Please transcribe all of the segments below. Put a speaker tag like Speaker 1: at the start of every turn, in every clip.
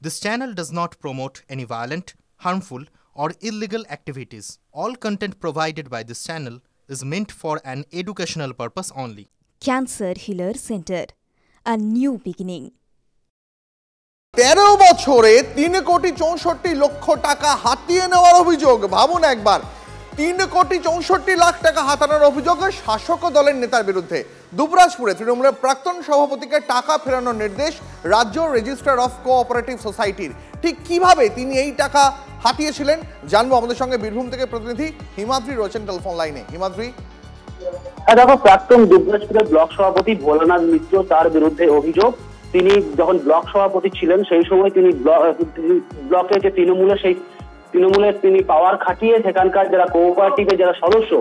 Speaker 1: This channel does not promote any violent, harmful, or illegal activities. All content provided by this channel is meant for an educational purpose only.
Speaker 2: Cancer Healer Center, a new beginning.
Speaker 3: 13 বছরে 3 কোটি 64 লক্ষ টাকা হাতিয়ে নেওয়ার অভিযোগ। ভাবুন একবার, 3 কোটি 64 লাখ টাকা হাতানোর অভিযোগ শাসক দলের নেতার বিরুদ্ধে। দুবরাজপুরে তৃণমূলের প্রাক্তন সভাপতিকে টাকা ফেরানোর নির্দেশ রাজ্য রেজিস্ট্রার অফ কোঅপারেটিভ সোসাইটির। ঠিক কিভাবে তিনি এই টাকা হাতিয়েছিলেন জানবো। আমাদের সঙ্গে বীরভূম থেকে প্রতিনিধি হিমাদ্রি রয়েছেন টেলিফোন লাইনে। হিমাদ্রি,
Speaker 4: দেখো, প্রাক্তন দুবরাজপুরের ব্লক সভাপতি ভোলানাথ মিত্র, তার বিরুদ্ধে অভিযোগ তিনি যখন ব্লক সভাপতি ছিলেন সেই সময় তিনি ব্লকে যে তৃণমূলের তিনি পাওয়ার খাটিয়ে সেখানকার যারা কোঅপারেটিভের যারা সদস্য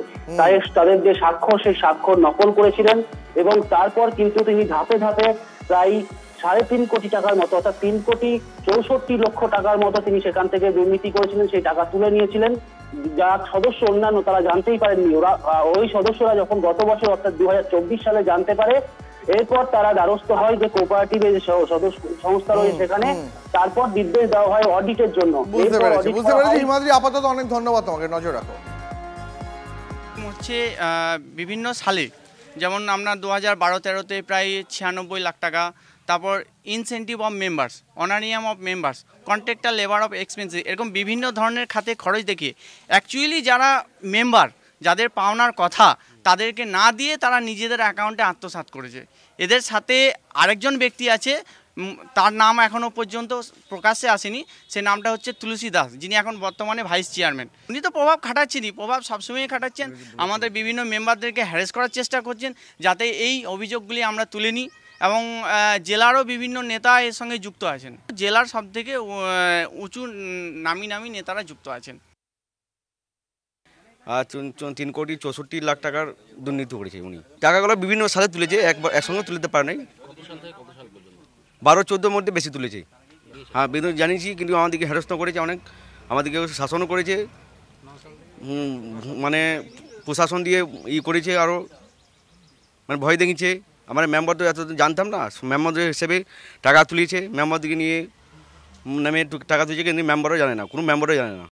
Speaker 4: তাদের যে স্বাক্ষর সেই স্বাক্ষর নকল করেছিলেন এবং তারপর কিন্তু তিনি ধাপে ধাপে প্রায় 3.5 কোটি টাকার মতো, অর্থাৎ 3 কোটি 64 লক্ষ টাকার মতো তিনি সেখান থেকে দুর্নীতি করেছিলেন, সেই টাকা তুলে নিয়েছিলেন। যারা সদস্য অন্যান্য তারা জানতেই পারেননি। ওই সদস্যরা যখন গত বছর অর্থাৎ 2024 সালে জানতে পারে, এরপর তারা দ্বারস্থ হয় যে কোঅপারেটিভের যে সংস্থা রয়েছে সেখানে, তারপর নির্দেশ দেওয়া হয় অডিটের জন্য।
Speaker 3: বুঝতে পেরেছি হিমাদ্রি, আপাতত অনেক ধন্যবাদ তোমাকে, নজর রাখো।
Speaker 5: হচ্ছে বিভিন্ন সালে, যেমন আমরা 2012-13-তে প্রায় 96 লাখ টাকা, তারপর incentive of members, honorarium of members, contractor labour of expenses, এরকম বিভিন্ন ধরনের খাতে খরচ দেখিয়ে অ্যাকচুয়ালি যারা মেম্বার, যাদের পাওনার কথা তাদেরকে না দিয়ে তারা নিজেদের অ্যাকাউন্টে আত্মসাৎ করেছে। এদের সাথে আরেকজন ব্যক্তি আছে, তার নাম এখনও পর্যন্ত প্রকাশ্যে আসেনি, সে নামটা হচ্ছে তুলসী দাস, যিনি এখন বর্তমানে ভাইস চেয়ারম্যান। উনি তো প্রভাব খাটাচ্ছেনই, প্রভাব সবসময় খাটাচ্ছেন, আমাদের বিভিন্ন মেম্বারদেরকে হ্যারেস করার চেষ্টা করছেন যাতে এই অভিযোগগুলি আমরা তুলে নিই। এবং জেলারও বিভিন্ন নেতা এর সঙ্গে যুক্ত আছেন, জেলার সবথেকে উঁচু নামি নেতারা যুক্ত আছেন।
Speaker 6: 3 কোটি 64 লাখ টাকার দুর্নীতি করেছে উনি। টাকাগুলো বিভিন্ন সালে তুলেছে, একসঙ্গে তুলতে পারে নাই। 12-14 মধ্যে বেশি তুলেছে। হ্যাঁ, বেতন জানিয়েছি, কিন্তু আমাদেরকে হ্যারাসও করেছে অনেক, আমাদেরকে শাসনও করেছে, মানে প্রশাসন দিয়ে করেছে, আরও মানে ভয় দেখিয়েছে। আমার মেম্বার তো এত জানতাম না, মেম্বারদের হিসেবে টাকা তুলিয়েছে, মেম্বারদিকে নিয়ে নামে টাকা তুলেছে, কিন্তু মেম্বারও জানে না, কোনো মেম্বারও জানে না।